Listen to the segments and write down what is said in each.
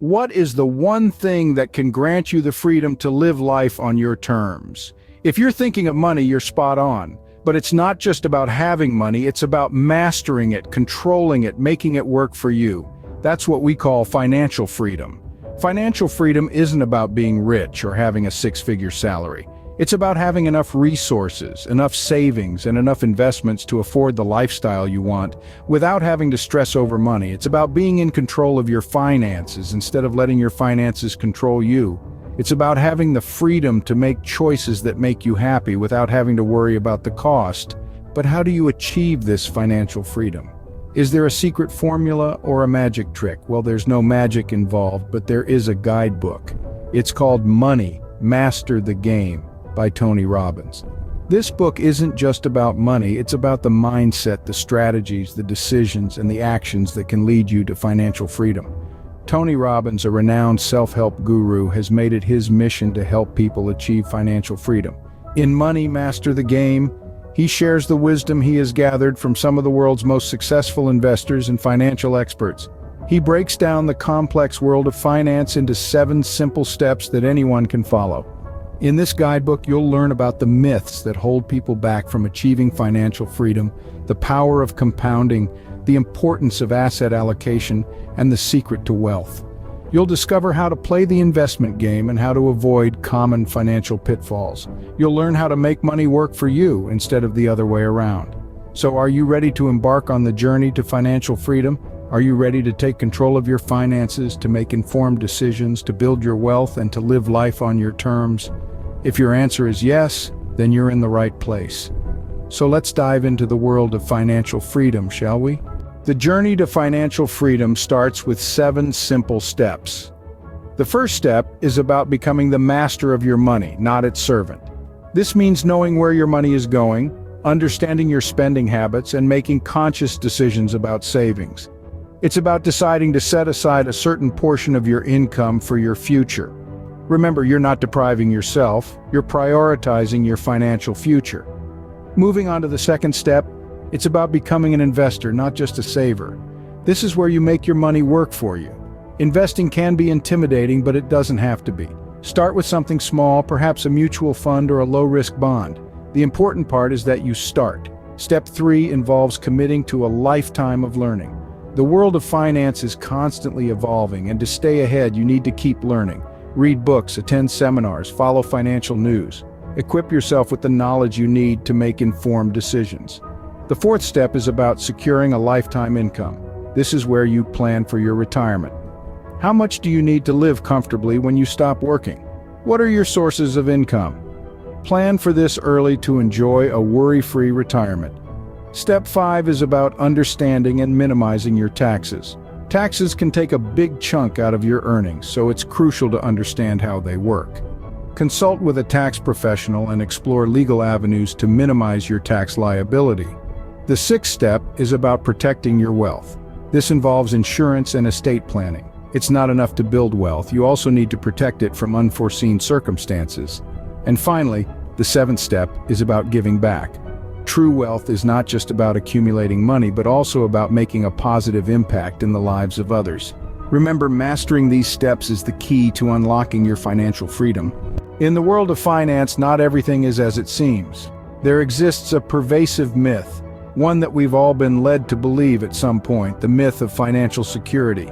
What is the one thing that can grant you the freedom to live life on your terms? If you're thinking of money, you're spot on. But it's not just about having money, it's about mastering it, controlling it, making it work for you. That's what we call financial freedom. Financial freedom isn't about being rich or having a six-figure salary. It's about having enough resources, enough savings, and enough investments to afford the lifestyle you want without having to stress over money. It's about being in control of your finances instead of letting your finances control you. It's about having the freedom to make choices that make you happy without having to worry about the cost. But how do you achieve this financial freedom? Is there a secret formula or a magic trick? Well, there's no magic involved, but there is a guidebook. It's called Money, Master the Game by Tony Robbins. This book isn't just about money, it's about the mindset, the strategies, the decisions, and the actions that can lead you to financial freedom. Tony Robbins, a renowned self-help guru, has made it his mission to help people achieve financial freedom. In Money, Master the Game, he shares the wisdom he has gathered from some of the world's most successful investors and financial experts. He breaks down the complex world of finance into 7 simple steps that anyone can follow. In this guidebook, you'll learn about the myths that hold people back from achieving financial freedom, the power of compounding, the importance of asset allocation, and the secret to wealth. You'll discover how to play the investment game and how to avoid common financial pitfalls. You'll learn how to make money work for you instead of the other way around. So are you ready to embark on the journey to financial freedom? Are you ready to take control of your finances, to make informed decisions, to build your wealth, and to live life on your terms? If your answer is yes, then you're in the right place. So let's dive into the world of financial freedom, shall we? The journey to financial freedom starts with 7 simple steps. The first step is about becoming the master of your money, not its servant. This means knowing where your money is going, understanding your spending habits, and making conscious decisions about savings. It's about deciding to set aside a certain portion of your income for your future. Remember, you're not depriving yourself, you're prioritizing your financial future. Moving on to the second step, it's about becoming an investor, not just a saver. This is where you make your money work for you. Investing can be intimidating, but it doesn't have to be. Start with something small, perhaps a mutual fund or a low-risk bond. The important part is that you start. Step 3 involves committing to a lifetime of learning. The world of finance is constantly evolving, and to stay ahead, you need to keep learning. Read books, attend seminars, follow financial news. Equip yourself with the knowledge you need to make informed decisions. The fourth step is about securing a lifetime income. This is where you plan for your retirement. How much do you need to live comfortably when you stop working? What are your sources of income? Plan for this early to enjoy a worry-free retirement. Step 5 is about understanding and minimizing your taxes. Taxes can take a big chunk out of your earnings, so it's crucial to understand how they work. Consult with a tax professional and explore legal avenues to minimize your tax liability. The sixth step is about protecting your wealth. This involves insurance and estate planning. It's not enough to build wealth, you also need to protect it from unforeseen circumstances. And finally, the seventh step is about giving back. True wealth is not just about accumulating money, but also about making a positive impact in the lives of others. Remember, mastering these steps is the key to unlocking your financial freedom. In the world of finance, not everything is as it seems. There exists a pervasive myth, one that we've all been led to believe at some point, the myth of financial security.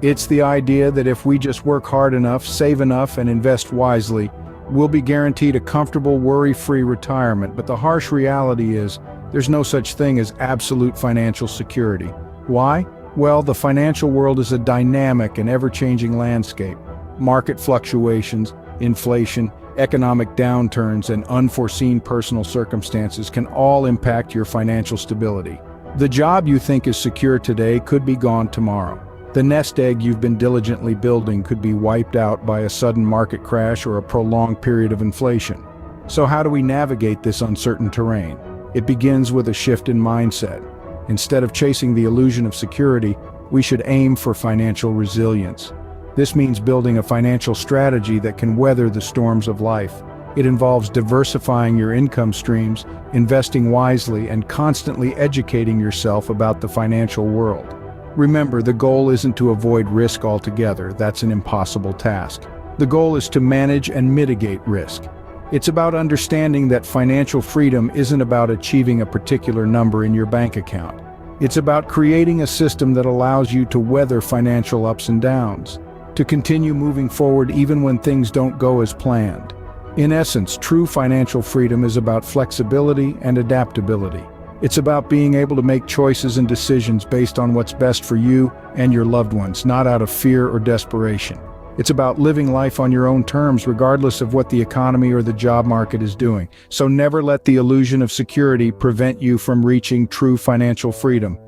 It's the idea that if we just work hard enough, save enough, and invest wisely, we'll be guaranteed a comfortable, worry-free retirement. But the harsh reality is, there's no such thing as absolute financial security. Why? Well, the financial world is a dynamic and ever-changing landscape. Market fluctuations, inflation, economic downturns, and unforeseen personal circumstances can all impact your financial stability. The job you think is secure today could be gone tomorrow. The nest egg you've been diligently building could be wiped out by a sudden market crash or a prolonged period of inflation. So how do we navigate this uncertain terrain? It begins with a shift in mindset. Instead of chasing the illusion of security, we should aim for financial resilience. This means building a financial strategy that can weather the storms of life. It involves diversifying your income streams, investing wisely, and constantly educating yourself about the financial world. Remember, the goal isn't to avoid risk altogether. That's an impossible task. The goal is to manage and mitigate risk. It's about understanding that financial freedom isn't about achieving a particular number in your bank account. It's about creating a system that allows you to weather financial ups and downs, to continue moving forward even when things don't go as planned. In essence, true financial freedom is about flexibility and adaptability. It's about being able to make choices and decisions based on what's best for you and your loved ones, not out of fear or desperation. It's about living life on your own terms, regardless of what the economy or the job market is doing. So never let the illusion of security prevent you from reaching true financial freedom.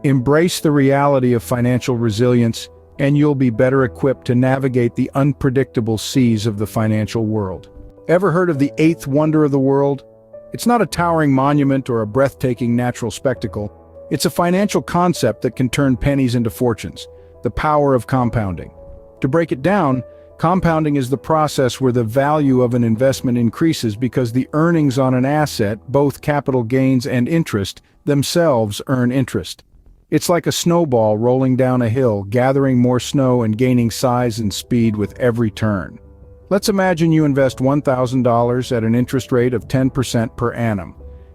Embrace the reality of financial resilience, and you'll be better equipped to navigate the unpredictable seas of the financial world. Ever heard of the eighth wonder of the world? It's not a towering monument or a breathtaking natural spectacle. It's a financial concept that can turn pennies into fortunes, the power of compounding. To break it down, compounding is the process where the value of an investment increases because the earnings on an asset, both capital gains and interest, themselves earn interest. It's like a snowball rolling down a hill, gathering more snow and gaining size and speed with every turn. Let's imagine you invest $1,000 at an interest rate of 10% per annum.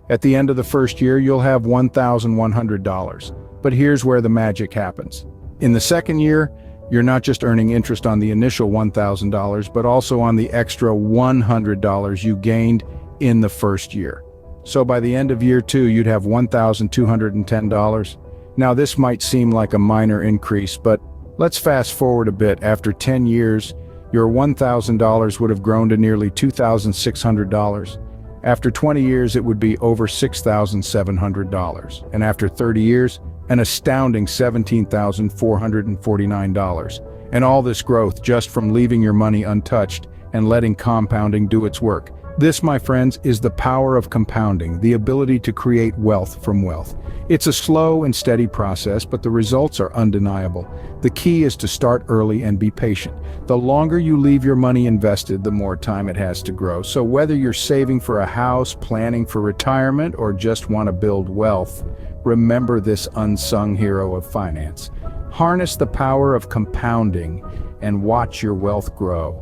At the end of the first year, you'll have $1,100. But here's where the magic happens. In the second year, you're not just earning interest on the initial $1,000, but also on the extra $100 you gained in the first year. So by the end of year 2, you'd have $1,210. Now this might seem like a minor increase, but let's fast forward a bit. After 10 years, your $1,000 would have grown to nearly $2,600. After 20 years, it would be over $6,700. And after 30 years, an astounding $17,449. And all this growth just from leaving your money untouched and letting compounding do its work. This, my friends, is the power of compounding, the ability to create wealth from wealth. It's a slow and steady process, but the results are undeniable. The key is to start early and be patient. The longer you leave your money invested, the more time it has to grow. So whether you're saving for a house, planning for retirement, or just want to build wealth, remember this unsung hero of finance. Harness the power of compounding and watch your wealth grow.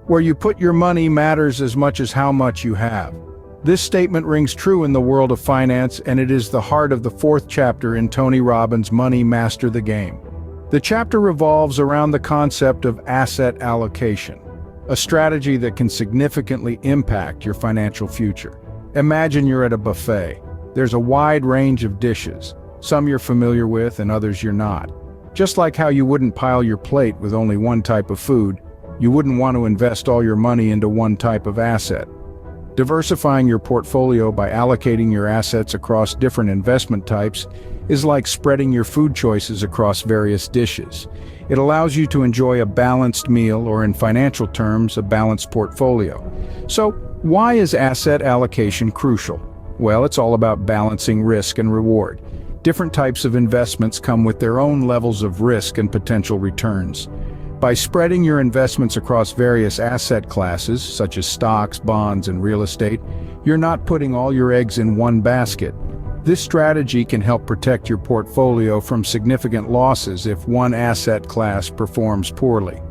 Where you put your money matters as much as how much you have. This statement rings true in the world of finance, and it is the heart of the 4th chapter in Tony Robbins' Money Master the Game. The chapter revolves around the concept of asset allocation, a strategy that can significantly impact your financial future. Imagine you're at a buffet. There's a wide range of dishes, some you're familiar with and others you're not. Just like how you wouldn't pile your plate with only one type of food, you wouldn't want to invest all your money into one type of asset. Diversifying your portfolio by allocating your assets across different investment types is like spreading your food choices across various dishes. It allows you to enjoy a balanced meal, or in financial terms, a balanced portfolio. So, why is asset allocation crucial? Well, it's all about balancing risk and reward. Different types of investments come with their own levels of risk and potential returns. By spreading your investments across various asset classes, such as stocks, bonds, and real estate, you're not putting all your eggs in one basket. This strategy can help protect your portfolio from significant losses if one asset class performs poorly.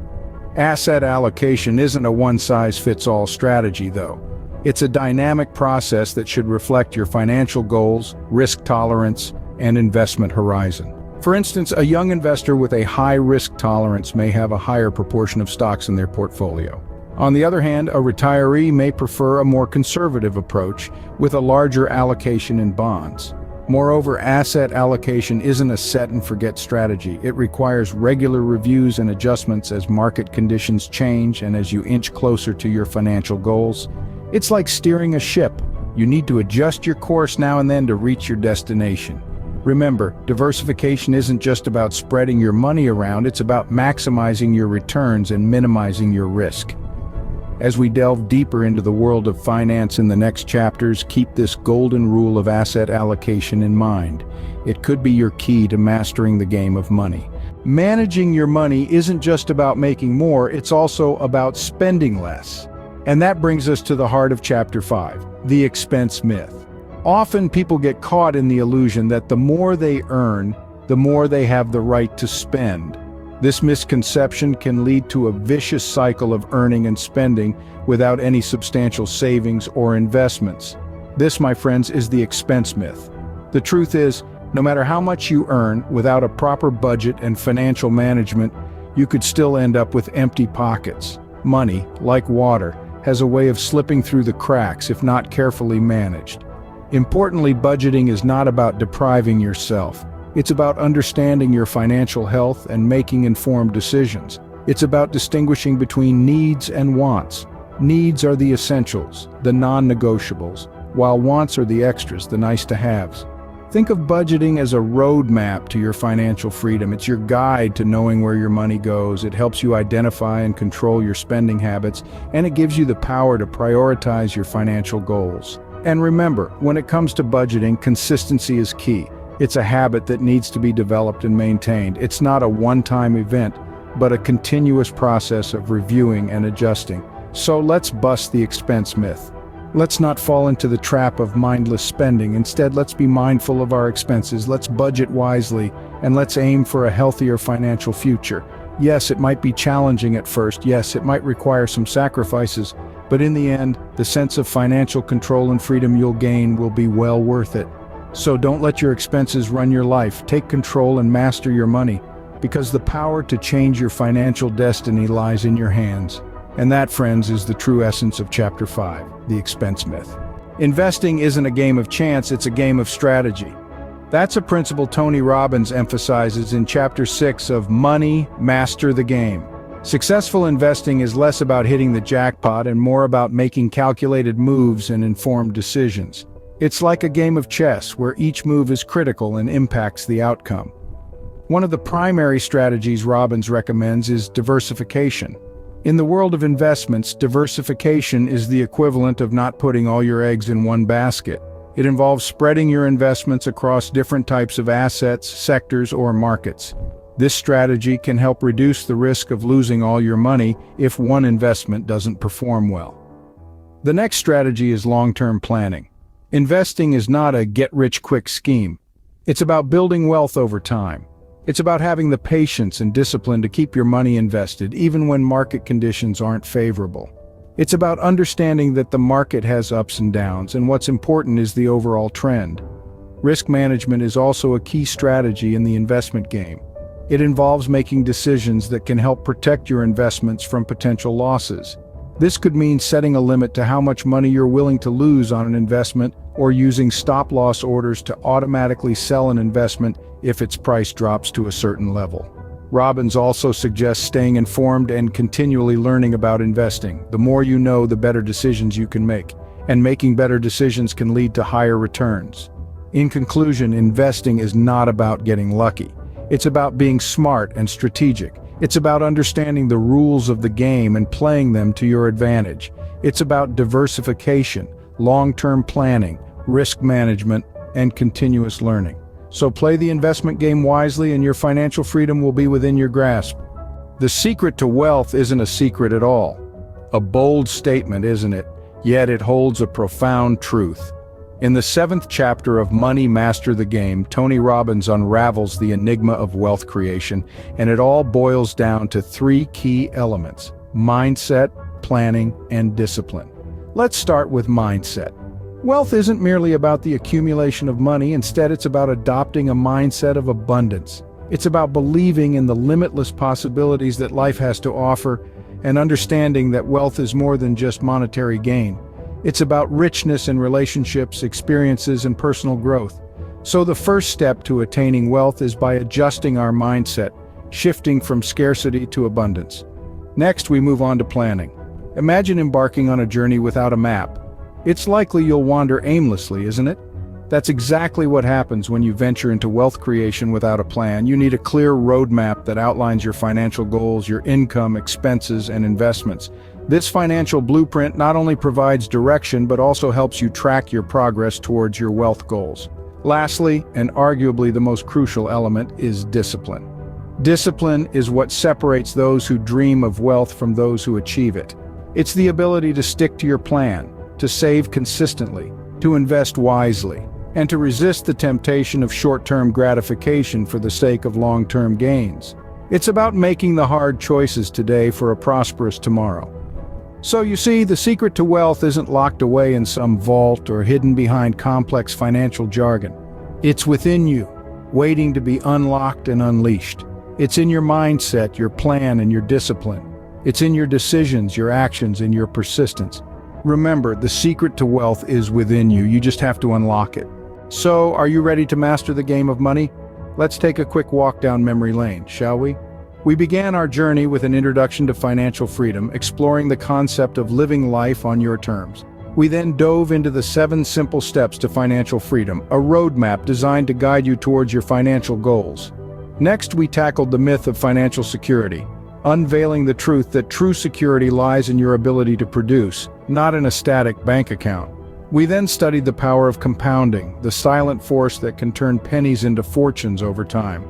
Asset allocation isn't a one-size-fits-all strategy, though. It's a dynamic process that should reflect your financial goals, risk tolerance, and investment horizon. For instance, a young investor with a high risk tolerance may have a higher proportion of stocks in their portfolio. On the other hand, a retiree may prefer a more conservative approach with a larger allocation in bonds. Moreover, asset allocation isn't a set-and-forget strategy. It requires regular reviews and adjustments as market conditions change and as you inch closer to your financial goals. It's like steering a ship. You need to adjust your course now and then to reach your destination. Remember, diversification isn't just about spreading your money around, it's about maximizing your returns and minimizing your risk. As we delve deeper into the world of finance in the next chapters, keep this golden rule of asset allocation in mind. It could be your key to mastering the game of money. Managing your money isn't just about making more, it's also about spending less. And that brings us to the heart of Chapter 5, the expense myth. Often people get caught in the illusion that the more they earn, the more they have the right to spend. This misconception can lead to a vicious cycle of earning and spending without any substantial savings or investments. This, my friends, is the expense myth. The truth is, no matter how much you earn, without a proper budget and financial management, you could still end up with empty pockets. Money, like water, has a way of slipping through the cracks if not carefully managed. Importantly, budgeting is not about depriving yourself. It's about understanding your financial health and making informed decisions. It's about distinguishing between needs and wants. Needs are the essentials, the non-negotiables, while wants are the extras, the nice-to-haves. Think of budgeting as a roadmap to your financial freedom. It's your guide to knowing where your money goes. It helps you identify and control your spending habits, and it gives you the power to prioritize your financial goals. And remember, when it comes to budgeting, consistency is key. It's a habit that needs to be developed and maintained. It's not a one-time event, but a continuous process of reviewing and adjusting. So let's bust the expense myth. Let's not fall into the trap of mindless spending. Instead, let's be mindful of our expenses. Let's budget wisely, and let's aim for a healthier financial future. Yes, it might be challenging at first. Yes, it might require some sacrifices, but in the end, the sense of financial control and freedom you'll gain will be well worth it. So don't let your expenses run your life. Take control and master your money, because the power to change your financial destiny lies in your hands. And that, friends, is the true essence of Chapter 5, the expense myth. Investing isn't a game of chance, it's a game of strategy. That's a principle Tony Robbins emphasizes in Chapter 6 of Money, Master the Game. Successful investing is less about hitting the jackpot and more about making calculated moves and informed decisions. It's like a game of chess where each move is critical and impacts the outcome. One of the primary strategies Robbins recommends is diversification. In the world of investments, diversification is the equivalent of not putting all your eggs in one basket. It involves spreading your investments across different types of assets, sectors, or markets. This strategy can help reduce the risk of losing all your money if one investment doesn't perform well. The next strategy is long-term planning. Investing is not a get-rich-quick scheme. It's about building wealth over time. It's about having the patience and discipline to keep your money invested, even when market conditions aren't favorable. It's about understanding that the market has ups and downs, and what's important is the overall trend. Risk management is also a key strategy in the investment game. It involves making decisions that can help protect your investments from potential losses. This could mean setting a limit to how much money you're willing to lose on an investment, or using stop-loss orders to automatically sell an investment if its price drops to a certain level. Robbins also suggests staying informed and continually learning about investing. The more you know, the better decisions you can make, and making better decisions can lead to higher returns. In conclusion, investing is not about getting lucky. It's about being smart and strategic. It's about understanding the rules of the game and playing them to your advantage. It's about diversification, long-term planning, risk management, and continuous learning. So play the investment game wisely and your financial freedom will be within your grasp. The secret to wealth isn't a secret at all. A bold statement, isn't it? Yet it holds a profound truth. In the 7th chapter of Money, Master the Game, Tony Robbins unravels the enigma of wealth creation, and it all boils down to 3 key elements: mindset, planning, and discipline. Let's start with mindset. Wealth isn't merely about the accumulation of money. Instead, it's about adopting a mindset of abundance. It's about believing in the limitless possibilities that life has to offer and understanding that wealth is more than just monetary gain. It's about richness in relationships, experiences, and personal growth. So the first step to attaining wealth is by adjusting our mindset, shifting from scarcity to abundance. Next, we move on to planning. Imagine embarking on a journey without a map. It's likely you'll wander aimlessly, isn't it? That's exactly what happens when you venture into wealth creation without a plan. You need a clear roadmap that outlines your financial goals, your income, expenses, and investments. This financial blueprint not only provides direction, but also helps you track your progress towards your wealth goals. Lastly, and arguably the most crucial element, is discipline. Discipline is what separates those who dream of wealth from those who achieve it. It's the ability to stick to your plan, to save consistently, to invest wisely, and to resist the temptation of short-term gratification for the sake of long-term gains. It's about making the hard choices today for a prosperous tomorrow. So you see, the secret to wealth isn't locked away in some vault or hidden behind complex financial jargon. It's within you, waiting to be unlocked and unleashed. It's in your mindset, your plan, and your discipline. It's in your decisions, your actions, and your persistence. Remember, the secret to wealth is within you. You just have to unlock it. So, are you ready to master the game of money? Let's take a quick walk down memory lane, shall we? We began our journey with an introduction to financial freedom, exploring the concept of living life on your terms. We then dove into the 7 simple steps to financial freedom, a roadmap designed to guide you towards your financial goals. Next, we tackled the myth of financial security, unveiling the truth that true security lies in your ability to produce, not in a static bank account. We then studied the power of compounding, the silent force that can turn pennies into fortunes over time.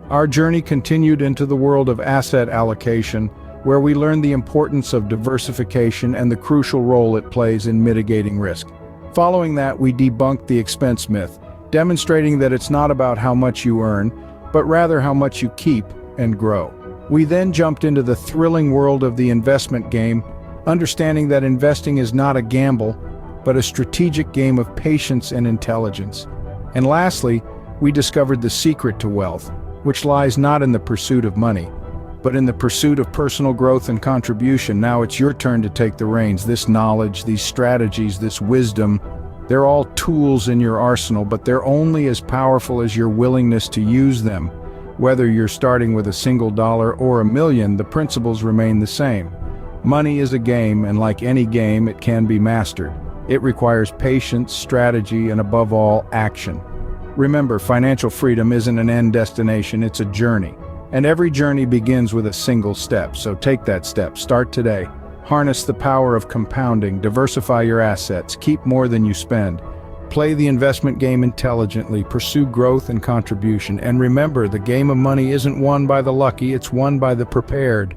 Our journey continued into the world of asset allocation, where we learned the importance of diversification and the crucial role it plays in mitigating risk. Following that, we debunked the expense myth, demonstrating that it's not about how much you earn, but rather how much you keep and grow. We then jumped into the thrilling world of the investment game, understanding that investing is not a gamble, but a strategic game of patience and intelligence. And lastly, we discovered the secret to wealth, which lies not in the pursuit of money, but in the pursuit of personal growth and contribution. Now it's your turn to take the reins. This knowledge, these strategies, this wisdom, they're all tools in your arsenal, but they're only as powerful as your willingness to use them. Whether you're starting with a single dollar or $1 million, the principles remain the same. Money is a game, and like any game, it can be mastered. It requires patience, strategy, and above all, action. Remember, financial freedom isn't an end destination, it's a journey. And every journey begins with a single step, so take that step. Start today. Harness the power of compounding, diversify your assets, keep more than you spend. Play the investment game intelligently, pursue growth and contribution, and remember, the game of money isn't won by the lucky, it's won by the prepared.